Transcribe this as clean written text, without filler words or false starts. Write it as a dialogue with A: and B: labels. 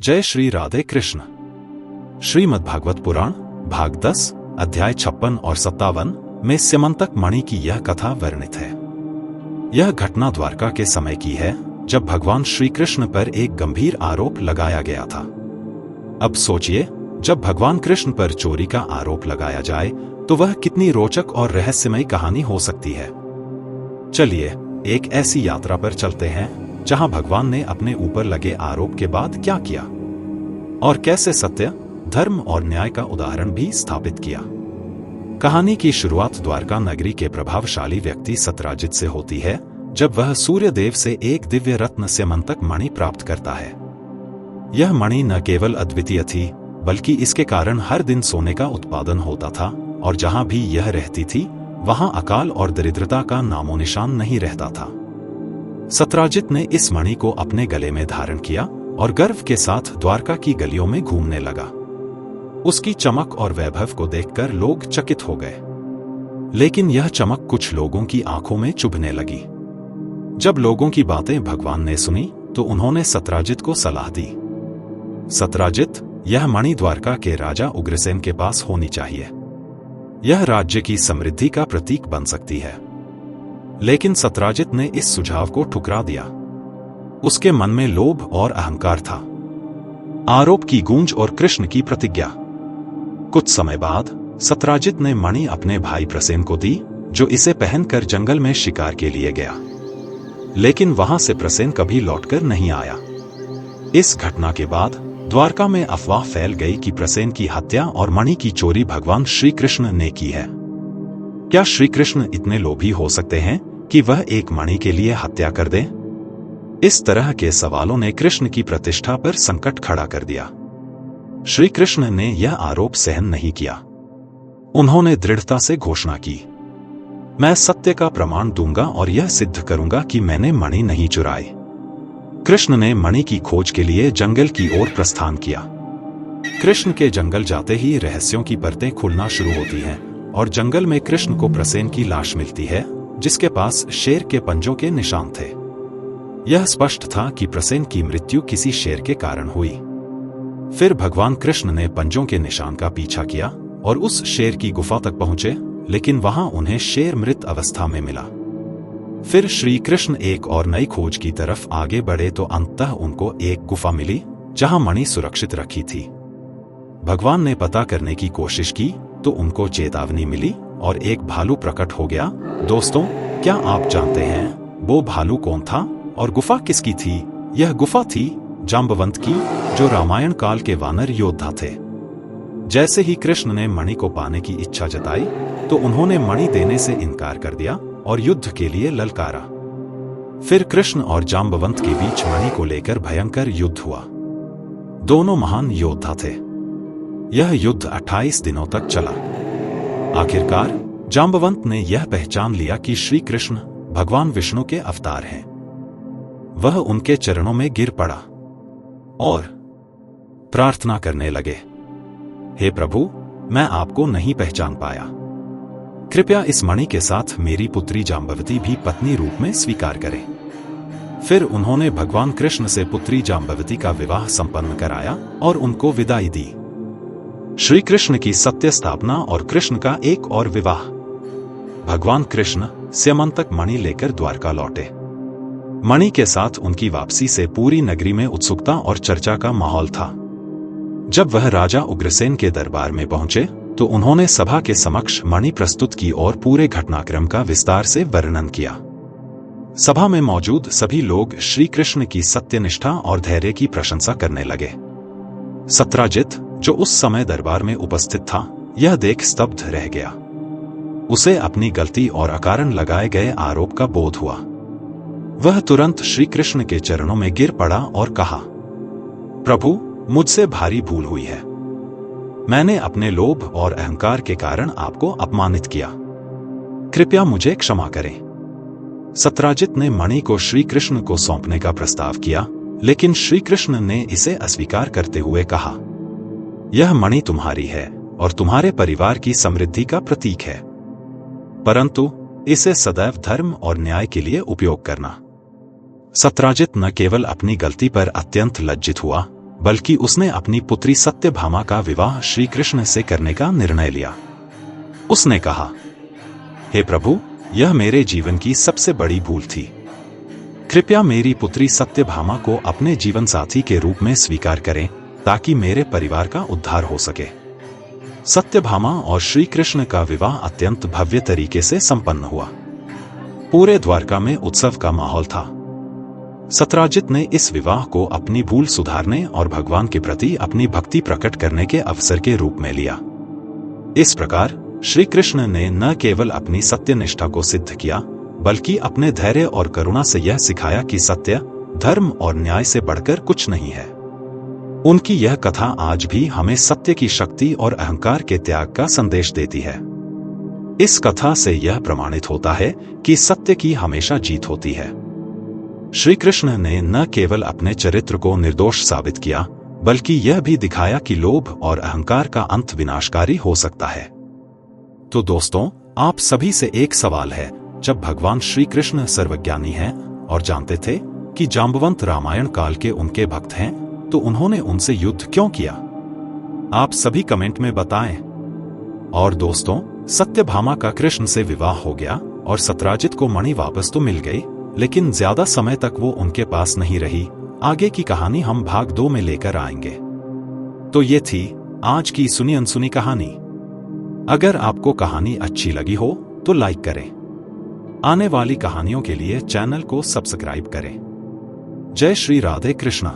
A: जय श्री राधे कृष्ण। श्रीमद् भागवत पुराण भाग 10 अध्याय 56 और 57 में स्यमंतक मणि की यह कथा वर्णित है। यह घटना द्वारका के समय की है, जब भगवान श्री कृष्ण पर एक गंभीर आरोप लगाया गया था। अब सोचिए, जब भगवान कृष्ण पर चोरी का आरोप लगाया जाए तो वह कितनी रोचक और रहस्यमयी कहानी हो सकती है। चलिए एक ऐसी यात्रा पर चलते हैं जहां भगवान ने अपने ऊपर लगे आरोप के बाद क्या किया और कैसे सत्य, धर्म और न्याय का उदाहरण भी स्थापित किया। कहानी की शुरुआत द्वारका नगरी के प्रभावशाली व्यक्ति सत्यराजित से होती है, जब वह सूर्यदेव से एक दिव्य रत्न स्यमंतक मणि प्राप्त करता है। यह मणि न केवल अद्वितीय थी, बल्कि इसके कारण हर दिन सोने का उत्पादन होता था, और जहां भी यह रहती थी वहां अकाल और दरिद्रता का नामो निशान नहीं रहता था। सत्यराजित ने इस मणि को अपने गले में धारण किया और गर्व के साथ द्वारका की गलियों में घूमने लगा। उसकी चमक और वैभव को देखकर लोग चकित हो गए, लेकिन यह चमक कुछ लोगों की आंखों में चुभने लगी। जब लोगों की बातें भगवान ने सुनी तो उन्होंने सत्यराजित को सलाह दी, सत्यराजित, यह मणि द्वारका के राजा उग्रसेन के पास होनी चाहिए। यह राज्य की समृद्धि का प्रतीक बन सकती है। लेकिन सत्यराजित ने इस सुझाव को ठुकरा दिया। उसके मन में लोभ और अहंकार था, आरोप की गूंज और कृष्ण की प्रतिज्ञा। कुछ समय बाद सत्यराजित ने मणि अपने भाई प्रसेन को दी, जो इसे पहनकर जंगल में शिकार के लिए गया। लेकिन वहां से प्रसेन कभी लौटकर नहीं आया। इस घटना के बाद द्वारका में अफवाह फैल गई कि प्रसेन की हत्या और मणि की चोरी भगवान श्री कृष्ण ने की है। क्या श्री कृष्ण इतने लोभी हो सकते हैं कि वह एक मणि के लिए हत्या कर दें? इस तरह के सवालों ने कृष्ण की प्रतिष्ठा पर संकट खड़ा कर दिया। श्री कृष्ण ने यह आरोप सहन नहीं किया। उन्होंने दृढ़ता से घोषणा की, मैं सत्य का प्रमाण दूंगा और यह सिद्ध करूंगा कि मैंने मणि नहीं चुराई। कृष्ण ने मणि की खोज के लिए जंगल की ओर प्रस्थान किया। कृष्ण के जंगल जाते ही रहस्यों की परतें खुलना शुरू होती हैं, और जंगल में कृष्ण को प्रसेन की लाश मिलती है, जिसके पास शेर के पंजों के निशान थे। यह स्पष्ट था कि प्रसेन की मृत्यु किसी शेर के कारण हुई। फिर भगवान कृष्ण ने पंजों के निशान का पीछा किया और उस शेर की गुफा तक पहुंचे, लेकिन वहां उन्हें शेर मृत अवस्था में मिला। फिर श्री कृष्ण एक और नई खोज की तरफ आगे बढ़े तो अंततः उनको एक गुफा मिली जहां मणि सुरक्षित रखी थी। भगवान ने पता करने की कोशिश की तो उनको चेतावनी मिली और एक भालू प्रकट हो गया। दोस्तों, क्या आप जानते हैं वो भालू कौन था और गुफा किसकी थी? यह गुफा थी जांबवंत की, जो रामायण काल के वानर योद्धा थे। जैसे ही कृष्ण ने मणि को पाने की इच्छा जताई तो उन्होंने मणि देने से इनकार कर दिया और युद्ध के लिए ललकारा। फिर कृष्ण और जांबवंत के बीच मणि को लेकर भयंकर युद्ध हुआ। दोनों महान योद्धा थे। यह युद्ध 28 दिनों तक चला। आखिरकार जांबवंत ने यह पहचान लिया कि श्री कृष्ण भगवान विष्णु के अवतार हैं। वह उनके चरणों में गिर पड़ा और प्रार्थना करने लगे, हे प्रभु, मैं आपको नहीं पहचान पाया। कृपया इस मणि के साथ मेरी पुत्री जांबवती भी पत्नी रूप में स्वीकार करें। फिर उन्होंने भगवान कृष्ण से पुत्री जांबवती का विवाह संपन्न कराया और उनको विदाई दी। श्री कृष्ण की सत्य स्थापना और कृष्ण का एक और विवाह। भगवान कृष्ण स्यमंतक मणि लेकर द्वारका लौटे। मणि के साथ उनकी वापसी से पूरी नगरी में उत्सुकता और चर्चा का माहौल था। जब वह राजा उग्रसेन के दरबार में पहुंचे तो उन्होंने सभा के समक्ष मणि प्रस्तुत की और पूरे घटनाक्रम का विस्तार से वर्णन किया। सभा में मौजूद सभी लोग श्री कृष्ण की सत्यनिष्ठा और धैर्य की प्रशंसा करने लगे। सत्यराजित, जो उस समय दरबार में उपस्थित था, यह देख स्तब्ध रह गया। उसे अपनी गलती और अकारण लगाए गए आरोप का बोध हुआ। वह तुरंत श्री कृष्ण के चरणों में गिर पड़ा और कहा, प्रभु, मुझसे भारी भूल हुई है। मैंने अपने लोभ और अहंकार के कारण आपको अपमानित किया। कृपया मुझे क्षमा करें। सत्यराजित ने मणि को श्री कृष्ण को सौंपने का प्रस्ताव किया, लेकिन श्री कृष्ण ने इसे अस्वीकार करते हुए कहा, यह मणि तुम्हारी है और तुम्हारे परिवार की समृद्धि का प्रतीक है, परंतु इसे सदैव धर्म और न्याय के लिए उपयोग करना। सत्यराजित न केवल अपनी गलती पर अत्यंत लज्जित हुआ, बल्कि उसने अपनी पुत्री सत्यभामा का विवाह श्री कृष्ण से करने का निर्णय लिया। उसने कहा, हे प्रभु, यह मेरे जीवन की सबसे बड़ी भूल थी। कृपया मेरी पुत्री सत्यभामा को अपने जीवन साथी के रूप में स्वीकार करें ताकि मेरे परिवार का उद्धार हो सके। सत्यभामा और श्री कृष्ण का विवाह अत्यंत भव्य तरीके से संपन्न हुआ। पूरे द्वारका में उत्सव का माहौल था। सत्यजित ने इस विवाह को अपनी भूल सुधारने और भगवान के प्रति अपनी भक्ति प्रकट करने के अवसर के रूप में लिया। इस प्रकार श्री कृष्ण ने न केवल अपनी सत्यनिष्ठा को सिद्ध किया, बल्कि अपने धैर्य और करुणा से यह सिखाया कि सत्य, धर्म और न्याय से बढ़कर कुछ नहीं है। उनकी यह कथा आज भी हमें सत्य की शक्ति और अहंकार के त्याग का संदेश देती है। इस कथा से यह प्रमाणित होता है कि सत्य की हमेशा जीत होती है। श्री कृष्ण ने न केवल अपने चरित्र को निर्दोष साबित किया, बल्कि यह भी दिखाया कि लोभ और अहंकार का अंत विनाशकारी हो सकता है। तो दोस्तों, आप सभी से एक सवाल है, जब भगवान श्री कृष्ण सर्वज्ञानी हैं और जानते थे कि जांबवंत रामायण काल के उनके भक्त हैं, तो उन्होंने उनसे युद्ध क्यों किया? आप सभी कमेंट में बताएं। और दोस्तों, सत्यभामा का कृष्ण से विवाह हो गया और सत्यजित को मणि वापस तो मिल गई, लेकिन ज्यादा समय तक वो उनके पास नहीं रही। आगे की कहानी हम भाग 2 में लेकर आएंगे। तो ये थी आज की सुनी अनसुनी कहानी। अगर आपको कहानी अच्छी लगी हो तो लाइक करें। आने वाली कहानियों के लिए चैनल को सब्सक्राइब करें। जय श्री राधे कृष्णा।